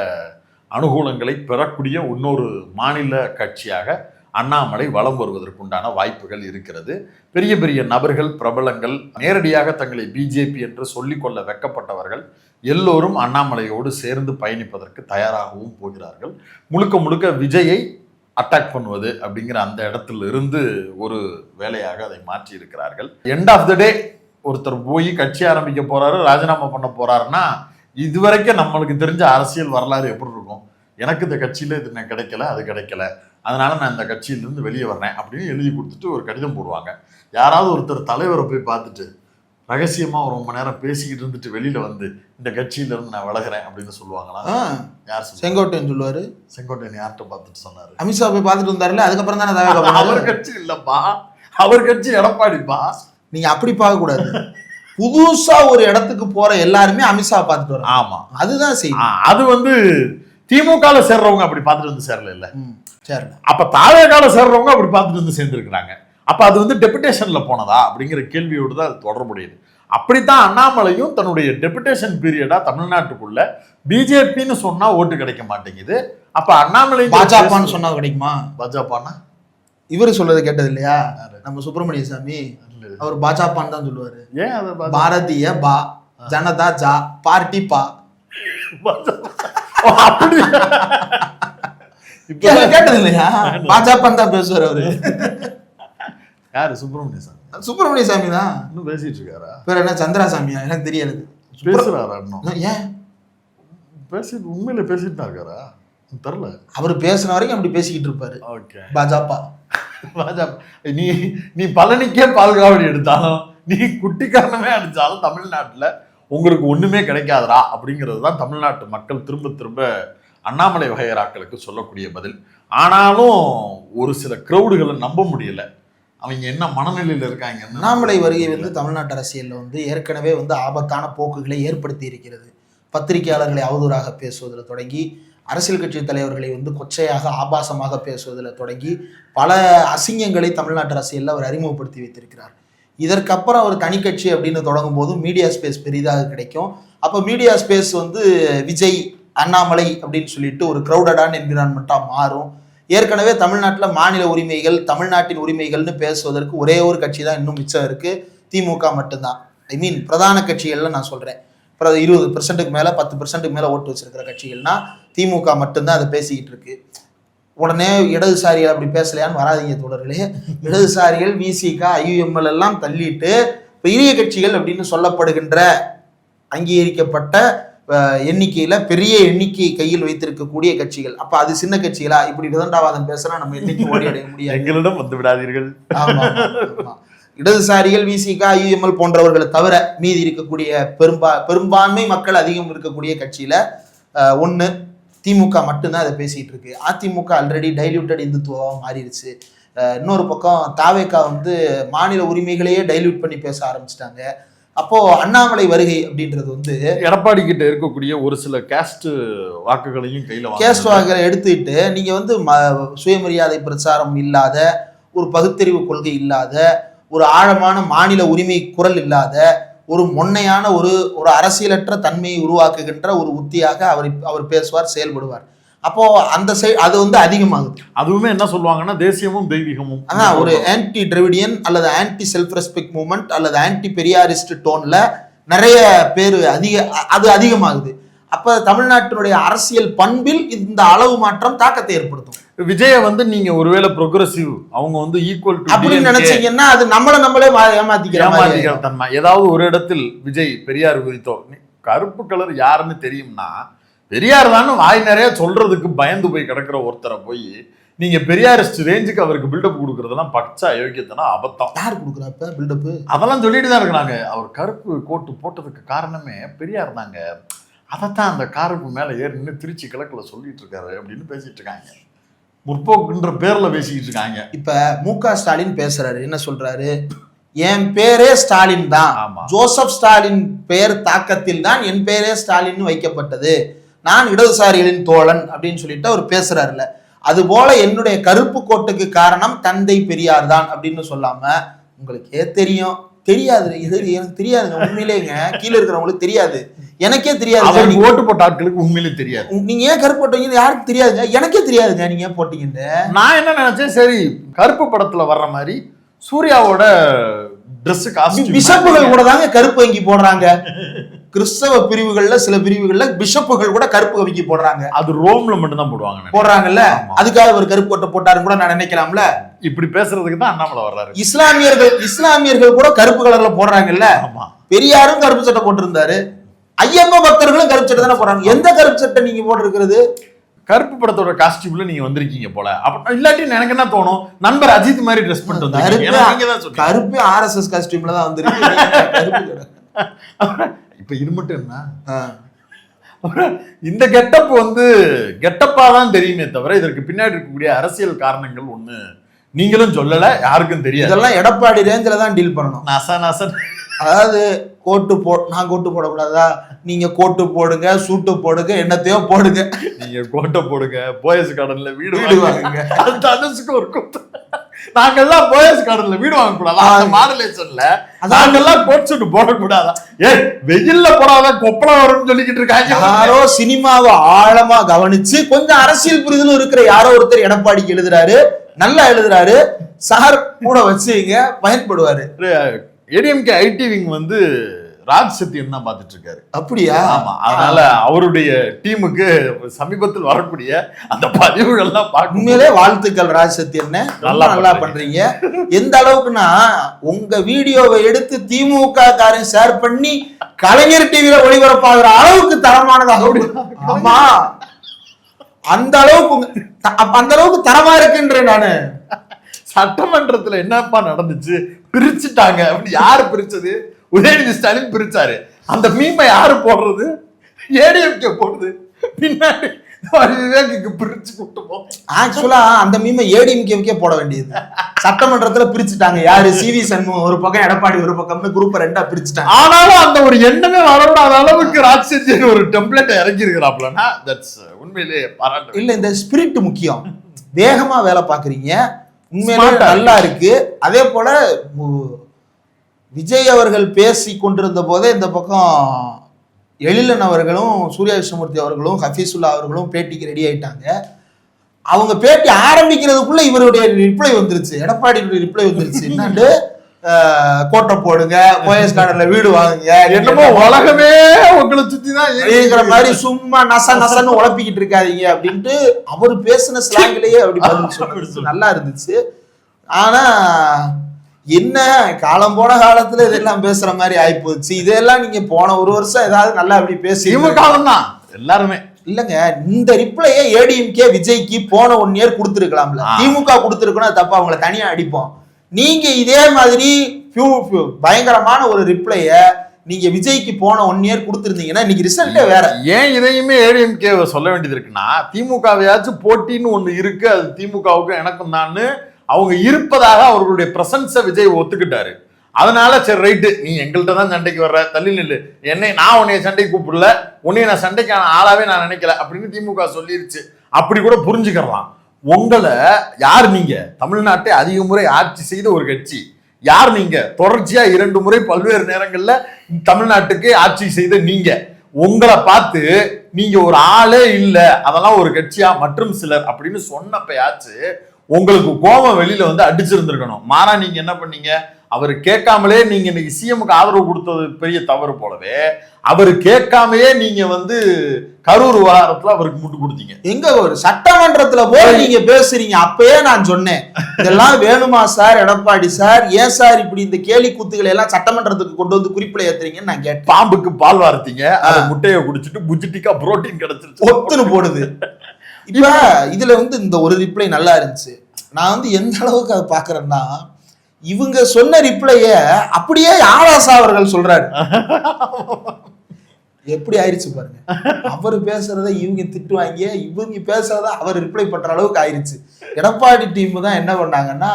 அனுகூலங்களை பெறக்கூடிய இன்னொரு மாநில கட்சியாக அண்ணாமலை வலம் வருவதற்குண்டான வாய்ப்புகள் இருக்கிறது. பெரிய பெரிய நபர்கள், பிரபலங்கள், நேரடியாக தங்களை பிஜேபி என்று சொல்லிக்கொள்ள வெக்கப்பட்டவர்கள் எல்லோரும் அண்ணாமலையோடு சேர்ந்து பயணிப்பதற்கு தயாராகவும் போகிறார்கள். முழுக்க முழுக்க விஜயை அட்டாக் பண்ணுவது அப்படிங்கிற அந்த இடத்துல இருந்து ஒரு வேலையாக அதை மாற்றி இருக்கிறார்கள். எண்ட் ஆஃப் த டே ஒருத்தர் போய் கட்சி ஆரம்பிக்க போறாரு, ராஜினாமா பண்ண போறாருன்னா, இதுவரைக்கும் நம்மளுக்கு தெரிஞ்ச அரசியல் வரலாறு எப்படி இருக்கும்? எனக்கு இந்த கட்சியில இது கிடைக்கல, அது கிடைக்கல, அதனால நான் இந்த கட்சியிலிருந்து வெளியே வர்றேன் அப்படின்னு எழுதி கொடுத்துட்டு ஒரு கடிதம் போடுவாங்க. யாராவது ஒருத்தர் தலைவரை போய் பார்த்துட்டு ரகசியமா ஒரு 1 மணி நேரம் பேசிக்கிட்டு இருந்துட்டு வெளியில வந்து இந்த கட்சியில இருந்து நான் விலகிறேன் அப்படின்னு சொல்லுவாங்களா? யார்? செங்கோட்டையன் சொல்லுவாரு. செங்கோட்டையன் யார்கிட்ட பார்த்துட்டு சொன்னாரு? அமித்ஷா போய் பார்த்துட்டு வந்தாருல, அதுக்கப்புறம் தானே அவர் கட்சி இல்லப்பா, அவர் கட்சி எடப்பாடிப்பா. நீங்க அப்படி பார்க்க கூடாது. புதுசா ஒரு இடத்துக்கு போற எல்லாருமே அமித்ஷா பார்த்துட்டு வர. ஆமா, அதுதான் செய்தி. அது வந்து திமுகல சேர்றவங்க அப்படி பார்த்துட்டு வந்து சேரல இல்ல. சரி, அப்ப தாவேகால சேர்றவங்க அப்படி பார்த்துட்டு வந்து சேர்ந்துருக்கிறாங்க. அப்ப அது வந்து டெபுடேஷன்ல போனதா அப்படிங்கிற கேள்வியோடு தான் அது தொடர்புடையது. அப்படித்தான் அண்ணாமலையும் தன்னுடைய டெபுடேஷன் பீரியடா தமிழ்நாட்டுக்குள்ள பிஜேபின்னு சொன்னா ஓட்டு கிடைக்க மாட்டேங்குது. அப்ப அண்ணாமலை பாஜகன்னு சொன்னா கிடைக்குமா? பாஜகனா இவரு சொல்றது கேட்டது இல்லையா? நம்ம சுப்பிரமணிய சாமி அவர் பாஜகன்னு தான் சொல்லுவாரு. ஏன் அது பாரதிய பா, ஜனதா ஜா, பார்ட்டி பா. அப்படி கேட்டது இல்லையா? பாஜகன்னு தான் பேசுவார் அவரு. யாரு? சுப்பிரமணிய சாமி. சுப்பிரமணிய சாமி தான் இன்னும் பேசிட்டு இருக்காரா? வேற என்ன சந்திராசாமியா? எனக்கு தெரியாது. பேசுறாரா இன்னும்? ஏன் பேசிட்டு உண்மையில பேசிட்டு தான் இருக்காரா? தெரியல. அவர் பேசுன வரைக்கும் அப்படி பேசிக்கிட்டு இருப்பாரு. ஓகே, பாஜக. நீ பழனிக்கே பால்காவடி எடுத்தாலும், நீ குட்டிக்காரனமே அடிச்சாலும் தமிழ்நாட்டுல உங்களுக்கு ஒண்ணுமே கிடைக்காதரா அப்படிங்கிறது தான் தமிழ்நாட்டு மக்கள் திரும்ப திரும்ப அண்ணாமலை வகையராக்களுக்கு சொல்லக்கூடிய பதில். ஆனாலும் ஒரு சில கிரௌடுகளை நம்ப முடியல, அவங்க என்ன மனநிலையில் இருக்காங்க. அண்ணாமலை வருகை வந்து தமிழ்நாட்டு அரசியலில் வந்து ஏற்கனவே வந்து ஆபத்தான போக்குகளை ஏற்படுத்தி இருக்கிறது. பத்திரிகையாளர்களை அவதூறாக பேசுவதில் தொடங்கி, அரசியல் கட்சி தலைவர்களை வந்து கொச்சையாக ஆபாசமாக பேசுவதில் தொடங்கி பல அசிங்கங்களை தமிழ்நாட்டு அரசியலில் அவர் அறிமுகப்படுத்தி வைத்திருக்கிறார். இதற்கப்புறம் அவர் தனி கட்சி அப்படின்னு தொடங்கும் போது மீடியா ஸ்பேஸ் பெரிதாக கிடைக்கும். அப்போ மீடியா ஸ்பேஸ் வந்து விஜய், அண்ணாமலை அப்படின்னு சொல்லிட்டு ஒரு க்ரௌடடான என்விரான்மெண்ட்டாக மாறும். ஏற்கனவே தமிழ்நாட்டில் மாநில உரிமைகள், தமிழ்நாட்டின் உரிமைகள்னு பேசுவதற்கு ஒரே ஒரு கட்சி தான் இன்னும் மிச்சம் இருக்குது, திமுக மட்டும்தான். ஐ மீன் பிரதான கட்சிகள்ல நான் சொல்கிறேன். அப்புறம் 20% மேலே 10% மேலே ஓட்டு வச்சிருக்கிற கட்சிகள்னா திமுக மட்டும்தான் அதை பேசிக்கிட்டு இருக்கு. உடனே இடதுசாரிகள் அப்படி பேசலையான்னு வராதிங்க தோழர்களே. இடதுசாரிகள் விசிக IUML எல்லாம் தள்ளிட்டு பெரிய கட்சிகள் அப்படின்னு சொல்லப்படுகின்ற அங்கீகரிக்கப்பட்ட எண்ணிக்கையில பெரிய எண்ணிக்கை கையில் வைத்திருக்கக்கூடிய கட்சிகள். அப்ப அது சின்ன கட்சிகளா? இப்படி விதண்டாவாதம் பேசுறா நம்ம என்னைக்கு ஓடி அடைய முடியாது. எங்களிடம் வந்து விடாதீர்கள். ஆமா. இடதுசாரிகள் விசிக IUML போன்றவர்களை தவிர மீதி இருக்கக்கூடிய பெரும்பான்மை மக்கள் அதிகம் இருக்கக்கூடிய கட்சியில ஒண்ணு திமுக மட்டும்தான் அதை பேசிட்டு இருக்கு. அதிமுக ஆல்ரெடி டைல்யூட்டட் இந்துத்துவம் மாறிடுச்சு. இன்னொரு பக்கம் தாவேகா வந்து மாநில உரிமைகளையே டைல்யூட் பண்ணி பேச ஆரம்பிச்சிட்டாங்க. அப்போ அண்ணாமலை வருகை அப்படின்றது வந்து எடப்பாடி கிட்ட இருக்கக்கூடிய ஒரு சில கேஸ்ட் வாக்குகளையும் கையில கேஸ்ட் வாக்குகளை எடுத்துக்கிட்டு நீங்க வந்து சுயமரியாதை பிரச்சாரம் இல்லாத, ஒரு பகுத்தறிவு கொள்கை இல்லாத, ஒரு ஆழமான மாநில உரிமை குரல் இல்லாத, ஒரு மொன்னையான ஒரு அரசியலற்ற தன்மையை உருவாக்குகின்ற ஒரு உத்தியாக அவர் பேசுவார், செயல்படுவார். அப்போ அந்த அது வந்து அதிகமாகுது. அதுவுமே என்ன சொல்லுவாங்கன்னா தேசியமும் தெய்வீகமும், ஒரு ஆன்டி டிராவிடியன் அல்லது ஆன்டி செல்ஃப் ரெஸ்பெக்ட் மூவ்மெண்ட் அல்லது ஆன்டி பெரியாரிஸ்ட் டோன்ல நிறைய பேர் அது அதிகமாகுது. அப்ப தமிழ்நாட்டினுடைய அரசியல் பண்பில் இந்த அளவு மாற்றம் தாக்கத்தை ஏற்படுத்தும். விஜய வந்து நீங்க ஒருவேளை ப்ரோக்ரசிவ், அவங்க வந்து ஈக்குவல் அப்படின்னு நினைச்சீங்கன்னா அது நம்மளே ஏமாத்திக்கிற தன்மை. ஏதாவது ஒரு இடத்தில் விஜய் பெரியார் குறித்தோ கருப்பு கலர் யாருன்னு தெரியும்னா பெரியார் தான் வாய் நிறைய சொல்றதுக்கு பயந்து போய் கிடக்குற ஒருத்தரை போய் நீங்க பெரியாரிஸ்ட் ரேஞ்சுக்கு அவருக்கு பில்டப் கொடுக்கறதெல்லாம் பச்சா யோகியத்தனா அபத்தம். யார் கொடுக்குறப்ப பில்டப்? அதெல்லாம் சொல்லிட்டு தான் இருக்கிறாங்க. அவர் கருப்பு கோட்டு போட்டதுக்கு காரணமே பெரியார் தாங்க, அதைத்தான் அந்த காருக்கு மேல ஏறி நின்று திருச்சி கிழக்குல சொல்லிட்டு இருக்காரு அப்படின்னு பேசிட்டு இருக்காங்க. முற்போக்குன்ற பேர்ல பேசிக்கிட்டு இருக்காங்க. இப்ப MK ஸ்டாலின் பேசுறாரு, என்ன சொல்றாரு? என் பேரே ஸ்டாலின் தான், ஜோசப் ஸ்டாலின் பெயர் தாக்கத்தில் தான் என் பேரே ஸ்டாலின் வைக்கப்பட்டது, நான் இடதுசாரிகளின் தோழன் அப்படின்னு சொல்லிட்டு அவர் பேசுறாருல. அது போல என்னுடைய கருப்பு கோட்டுக்கு காரணம் தந்தை பெரியார் தான் அப்படின்னு சொல்லாம, உங்களுக்கே தெரியும், தெரியாது, இது எனக்கு தெரியாதுங்க, உண்மையிலேங்க கீழே இருக்கிறவங்களுக்கு தெரியாது, எனக்கே தெரியாது, நீங்க ஓட்டு போட்ட ஆட்களுக்கு உண்மையிலே தெரியாது. நீங்க ஏன் கருப்பு போட்டீங்க யாருக்கு தெரியாதுங்க, எனக்கே தெரியாதுங்க நீங்க ஏன் போட்டீங்கன்னு. நான் என்ன நினைச்சேன், சரி கருப்பு படத்துல வர்ற மாதிரி சூர்யாவோட ட்ரெஸ் காஸ்டியூம் பிஷப்புகள் கூட தாங்க கருப்பு வங்கி போடுறாங்க. கிறிஸ்தவ பிரிவுகள்ல சில பிரிவுகள்ல பிஷப்புகள் கூட கருப்பு வங்கி போடுறாங்க. அது ரோம்ல மட்டும் தான் போடுறாங்கல்ல, அதுக்காக ஒரு கருப்பு கோட்டை போட்டாருன்னு கூட நான் நினைக்கலாம்ல. இப்படி பேசுறதுக்கு தான் அண்ணாமலை வர்றாரு. இஸ்லாமியர்கள் கூட கருப்பு கலர்ல போடுறாங்கல்ல. பெரியாரும் கருப்பு சட்டை போட்டிருந்தாரு, ஐயப்ப பக்தர்களும் கருப்பு சட்டை தானே போடுறாங்க. எந்த கருப்பு சட்டை நீங்க போட்டிருக்கிறது? கருப்பு படத்தோட காஸ்டியூம்ல நீங்க வந்திருக்கீங்க போல. அப்ப இல்லாட்டி எனக்கு என்ன தோணும், நண்பர் அஜித் மாதிரி ட்ரெஸ் பண்ணிட்டு வந்திருக்கீங்க. கருப்பு RSS காஸ்டியூம்ல தான் வந்திருக்கு. இப்ப இது மட்டும் என்ன, இந்த கெட்டப் வந்து கெட்டப்பா தான் தெரியுமே தவிர இதற்கு பின்னாடி இருக்கக்கூடிய அரசியல் காரணங்கள் ஒண்ணு நீங்களும் சொல்லல, யாருக்கும் தெரியாது. இதெல்லாம் எடப்பாடி ரேஞ்சில தான் டீல் பண்ணணும். நசன் அதாவது நான் கோட்டு போடக்கூடாதா, நீங்க கோட்டு போடுங்க, சூட்டு போடுங்க, என்னத்தையோ போடுங்க, நீங்க கோட்டை போடுங்க, போயஸ் கார்டன்ல வீடு வாங்குங்க. ஒரு கூத்து, நாங்கெல்லாம் போயஸ் கார்டன்ல வீடு வாங்க கூடாதா? மாடுலேஷன்ல நாங்கெல்லாம் கோட் சூட் போடக்கூடாதா? வெயில்ல போடாத கொப்பளம் வரும்னு சொல்லிக்கிட்டு இருக்காங்க. யாரோ சினிமாவை ஆழமா கவனிச்சு கொஞ்சம் அரசியல் புரிதலும் இருக்கிற யாரோ ஒருத்தர் எடப்பாடிக்கு எழுதுறாரு, நல்லா எழுதுறாரு, சார் கூட வச்சுங்க, பயன்படுவாரு. ADMK IT விங் வந்து ராஜ் சத்தியன் தான் பார்த்துட்டு இருக்காரு. அப்படியா? ஆமா, அதனால அவருடைய டீமுக்கு சமீபத்தில் வரக்கூடிய அந்த பதிவுகள்லாம் பார்க்க உண்மையிலே வாழ்த்துக்கள் ராஜ் சத்தியன், நல்லா பண்றீங்க. எந்த அளவுக்குன்னா உங்க வீடியோவை எடுத்து திமுக காரன் ஷேர் பண்ணி கலைஞர் டிவியில ஒளிபரப்பாகிற அளவுக்கு தரமானதாக. ஆமா, அந்த அளவுக்கு தரமா இருக்குன்றேன் நானு. சட்டமன்றத்துல என்னப்பா நடந்துச்சு, பிரிச்சுட்டாங்க. அப்படி யாரு பிரிச்சது? உதயநிதி ஸ்டாலின் பிரிச்சாரு. அந்த மீமை யாரு போடுறது? ADMK போடுது. பின்னாடி விவேக்கு பிரிச்சு கூட்டுப்போம். ஆக்சுவலா அந்த மீமை ADMK போட வேண்டியது. சட்டமன்றத்துல பிரிச்சுட்டாங்க. யாரு? CV சண்முகம் ஒரு பக்கம், எடப்பாடி ஒரு பக்கம்னு குரூப்பை ரெண்டா பிரிச்சுட்டாங்க. ஆனாலும் அந்த ஒரு எண்ணமே வரக்கூடாத அளவுக்கு ராஜ்சத்தியன் ஒரு டெம்ப்ளேட் இறக்கி இருக்கிறாப்லன்னா தட்ஸ் உண்மையிலே பாராட்டு. இல்ல, இந்த ஸ்பிரிட் முக்கியம். வேகமா வேலை பாக்குறீங்க, உண்மையிலே நல்லா இருக்கு. அதே போல விஜய் அவர்கள் பேசி கொண்டிருந்த போதே இந்த பக்கம் எழிலன் அவர்களும் சூர்யா கிருஷ்ணமூர்த்தி அவர்களும் ஹஃபீசுல்லா அவர்களும் பேட்டிக்கு ரெடி ஆயிட்டாங்க. அவங்க பேட்டி ஆரம்பிக்கிறதுக்குள்ள இவருடைய ரிப்ளை வந்துருச்சு, எடப்பாடியுடைய ரிப்ளை வந்துருச்சு. என்னண்டு கோட்டை போடுங்க, போயஸ் கார்டன்ல வீடு வாங்குங்க, என்னமோ உலகமே உங்களை சுத்தி தான் இருக்கிற மாதிரி சும்மா நசன்னு உழப்பிக்கிட்டு இருக்காதீங்க அப்படின்ட்டு அவர் பேசின ஸ்லாங்கிலேயே அப்படி பதில் சொன்னது நல்லா இருந்துச்சு. ஆனா என்ன காலம் போன காலத்துல இதெல்லாம் பேசுற மாதிரி ஆயிப்போச்சு. இதெல்லாம் நீங்க போன ஒரு வருஷம் ஏதாவது நல்லா அப்படி பேசி காலம் தான் எல்லாருமே இல்லங்க. இந்த ரிப்ளையே ஏடிஎம்கே விஜய்க்கு போன 1 இயர் கொடுத்துருக்கலாம்ல. திமுக கொடுத்துருக்கணும் தப்பா, அவங்களை தனியா அடிப்போம். நீங்க இதே மாதிரி பயங்கரமான ஒரு ரிப்ளைய நீங்க விஜய்க்கு போன 1 இயர் கொடுத்துருந்தீங்கன்னா இன்னைக்கு ரிசல்ட்டே வேற. ஏன் இதையுமே ஏடிஎம்கே சொல்ல வேண்டியது இருக்குன்னா, திமுகவையாச்சும் போட்டின்னு ஒண்ணு இருக்கு, அது திமுகவுக்கு எனக்கும் தான் அவங்க இருப்பதாக அவர்களுடைய பிரசன்ஸை விஜய் ஒத்துக்கிட்டாரு. அதனால சரி ரைட்டு, நீ எங்கள்கிட்ட தான் சண்டைக்கு வர்ற, தள்ளி நில்லு, நான் உன்னைய சண்டைக்கு கூப்பிடல, உன்னைய நான் சண்டைக்கான ஆளாவே நான் நினைக்கல அப்படின்னு திமுக சொல்லிருச்சு. அப்படி கூட புரிஞ்சுக்கலாம். உங்களை யார் நீங்க? தமிழ்நாட்டை அதிக முறை ஆட்சி செய்த ஒரு கட்சி. யார் நீங்க? தொடர்ச்சியா 2 முறை பல்வேறு நேரங்கள்ல தமிழ்நாட்டுக்கு ஆட்சி செய்த நீங்க. உங்களை பார்த்து நீங்க ஒரு ஆளே இல்ல, அதெல்லாம் ஒரு கட்சியா மற்றும் சிலர் அப்படின்னு சொன்னப்பயாச்சு உங்களுக்கு கோபம் வெளியில வந்து அடிச்சிருந்திருக்கணும். மாறா நீங்க என்ன பண்ணீங்க? அவர் கேட்காமலே நீங்க இன்னைக்கு சிஎம்க்கு ஆதரவு கொடுத்தது பெரிய தவறு போலவே, அவர் கேட்காமையே நீங்க வந்து கரூர் விவகாரத்துல அவருக்கு முட்டு கொடுத்தீங்க. எங்க ஒரு சட்டமன்றத்துல போய் நீங்க பேசுறீங்க. அப்பயே நான் சொன்னேன், இதெல்லாம் வேணுமா சார் எடப்பாடி சார்? ஏன் சார் இப்படி இந்த கேலி கூத்துக்களை எல்லாம் சட்டமன்றத்துக்கு கொண்டு வந்து குறிப்பில ஏத்துறீங்கன்னு நான் கேட்டேன். பாம்புக்கு பால் வார்த்தீங்க, அதை முட்டையை குடிச்சிட்டு புஜிட்டிக்கா புரோட்டீன் கிடைச்சிருச்சு, ஒத்துன்னு போடுது. இப்ப இதுல வந்து இந்த ஒரு ரிப்ளை நல்லா இருந்துச்சு. நான் வந்து எந்த அளவுக்கு அதை பாக்குறேன்னா, இவங்க சொன்ன ரிப்ளைய அப்படியே ஆவாசா அவர்கள் சொல்றாரு. எப்படி ஆயிடுச்சு பாருங்க. அவர் பேசுறத இவங்க திட்டுவாங்க, இவங்க பேசுறத அவர் ரிப்ளை பண்ற அளவுக்கு ஆயிடுச்சு. எடப்பாடி டீம் தான் என்ன பண்ணாங்கன்னா,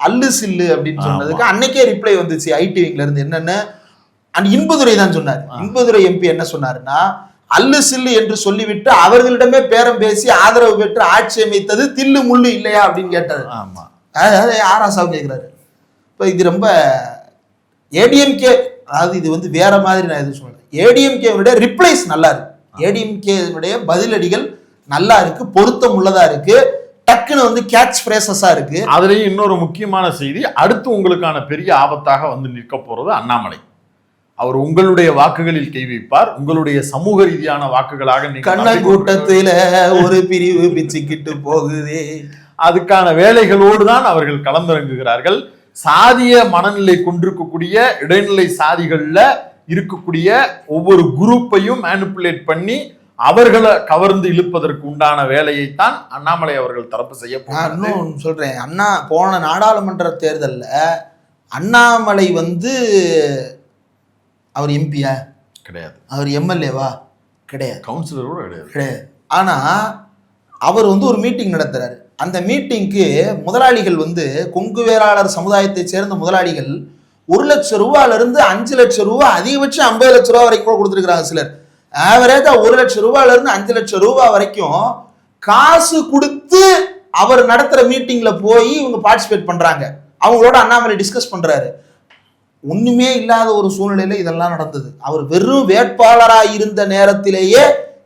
அல்லு சில்லு அப்படின்னு சொன்னதுக்கு அன்னைக்கே ரிப்ளை வந்துச்சு ஐடி விங்ல இருந்து. என்னன்னு இன்பதுரை தான் சொன்னார். இன்பதுரை எம்பி என்ன சொன்னாருன்னா, அல்லு சில்லு என்று சொல்லிவிட்டு அவர்களிடமே பேரம் பேசி ஆதரவு பெற்று ஆட்சி அமைத்தது தில்லு முள்ளு இல்லையா அப்படின்னு கேட்டாரு. ஆராசாவும் கேட்கிறாரு. இப்போ இது ரொம்ப ஏடிஎம்கே, அதாவது இது வந்து வேற மாதிரி நான் எதுவும் சொல்றேன். ஏடிஎம்கேவுடைய ரிப்ளைஸ் நல்லா இருக்கு, ஏடிஎம்கேவுடைய பதிலடிகள் நல்லா இருக்கு, பொருத்தம் உள்ளதா இருக்கு, டக்குன்னு வந்து கேட்ச் ஃப்ரேசஸா இருக்கு. அதுலயும் இன்னொரு முக்கியமான செய்தி, அடுத்து உங்களுக்கான பெரிய ஆபத்தாக வந்து நிற்க போறது அண்ணாமலை. அவர் உங்களுடைய வாக்குகளில் கை வைப்பார், உங்களுடைய சமூக ரீதியான வாக்குகளாக கண்ண கூட்டத்தில ஒரு பிரிவு பிச்சுக்கிட்டு போகுதே, அதுக்கான வேலைகளோடு தான் அவர்கள் களமிறங்குகிறார்கள். சாதிய மனநிலை கொண்டிருக்கக்கூடிய இடைநிலை சாதிகள்ல இருக்கக்கூடிய ஒவ்வொரு குரூப்பையும் மேனிப்புலேட் பண்ணி அவர்களை கவர்ந்து இழுப்பதற்கு உண்டான வேலையைத்தான் அண்ணாமலை அவர்கள் தரப்பு செய்ய போறாங்க. இன்னும் சொல்றேன், அண்ணா போன நாடாளுமன்ற தேர்தல்ல அண்ணாமலை வந்து அவர் எம்பியா கிடையாது, அவர் எம்எல்ஏவா கிடையாது, கவுன்சிலர் கூட கிடையாது. ஆனா அவர் வந்து ஒரு மீட்டிங் நடத்துறாரு. அந்த மீட்டிங்க்கு முதலாளிகள் வந்து கொங்கு வேளாளர் சமுதாயத்தை சேர்ந்த முதலாளிகள் 1 லட்சம் ரூபாயில இருந்து 5 லட்சம் ரூபாய், அதிகபட்சம் 50 லட்சம் ரூபாய் வரைக்கும் கூட கொடுத்துருக்காங்க. சிலர் ஆவரேஜா 1 லட்சம் ரூபாயில இருந்து 5 லட்சம் ரூபாய் வரைக்கும் காசு கொடுத்து அவர் நடத்துற மீட்டிங்ல போய் இவங்க பார்ட்டிசிபேட் பண்றாங்க. அவங்களோட அண்ணாமலை டிஸ்கஸ் பண்றாரு. ஒண்ணுமே இல்லாத ஒரு சூழ்நிலையில இதெல்லாம் நடந்தது. அவர் வெறும் வேட்பாளராக இருந்த நேரத்திலேயே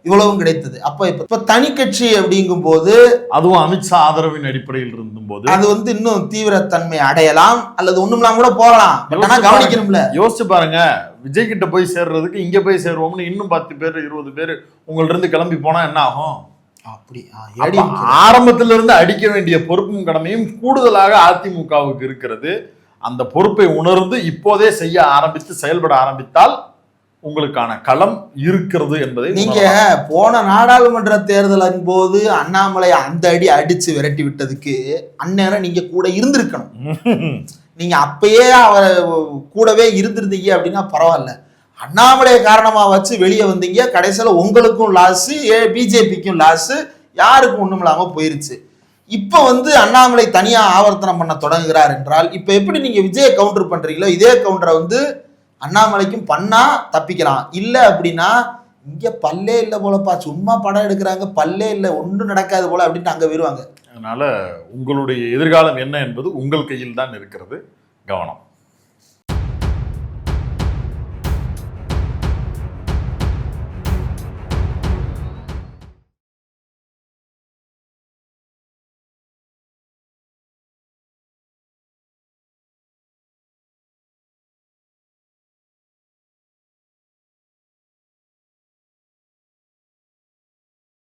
இவ்வளவும் கிடைத்தது. அப்ப இப்ப தனி கட்சி அப்படிங்கும் போது, அதுவும் அமித்ஷா ஆதரவின் அடிப்படையில் இருந்தும் போது அது வந்து இன்னும் தீவிரத்தன்மை அடையலாம், அல்லது ஒண்ணுமில்லாம் கூட போகலாம். கவனிக்கணும்ல, யோசிச்சு பாருங்க. விஜய் கிட்ட போய் சேர்றதுக்கு இங்க போய் சேருவோம்னு இன்னும் 10 பேர் 20 பேர் உங்கள்ட்ட இருந்து கிளம்பி போனா என்ன ஆகும்? அப்படி ஆரம்பத்தில இருந்து அடிக்க வேண்டிய பொறுப்பும் கடமையும் கூடுதலாக அதிமுகவுக்கு இருக்கிறது. அந்த பொறுப்பை உணர்ந்து இப்போதே செய்ய ஆரம்பித்து செயல்பட ஆரம்பித்தால் உங்களுக்கான களம் இருக்கிறது என்பதை நீங்க போன நாடாளுமன்ற தேர்தலின் போது அண்ணாமலை அந்த அடி அடிச்சு விரட்டி விட்டதுக்கு அந்நேரம் நீங்க கூட இருந்திருக்கணும். நீங்க அப்பயே அவரை கூடவே இருந்திருந்தீங்க அப்படின்னா பரவாயில்ல. அண்ணாமலையை காரணமா வச்சு வெளியே வந்தீங்க, கடைசியில உங்களுக்கும் லாஸ், பிஜேபிக்கும் லாஸ், யாருக்கும் ஒண்ணும் இல்லாம போயிருச்சு. இப்ப வந்து அண்ணாமலை தனியா ஆவர்த்தனம் பண்ண தொடங்குகிறார் என்றால், இப்ப எப்படி நீங்க விஜய கவுண்டர் பண்றீங்களோ இதே கவுண்டரை வந்து அண்ணாமலைக்கும் பண்ணா தப்பிக்கலாம். இல்ல அப்படின்னா இங்க பல்லே இல்லை போலப்பா, சும்மா படம் எடுக்கிறாங்க, பல்லே இல்லை, ஒன்றும் நடக்காது போல அப்படின்ட்டு அங்க வருவாங்க. அதனால உங்களுடைய எதிர்காலம் என்ன என்பது உங்கள் கையில் தான் இருக்கிறது. கவனம்.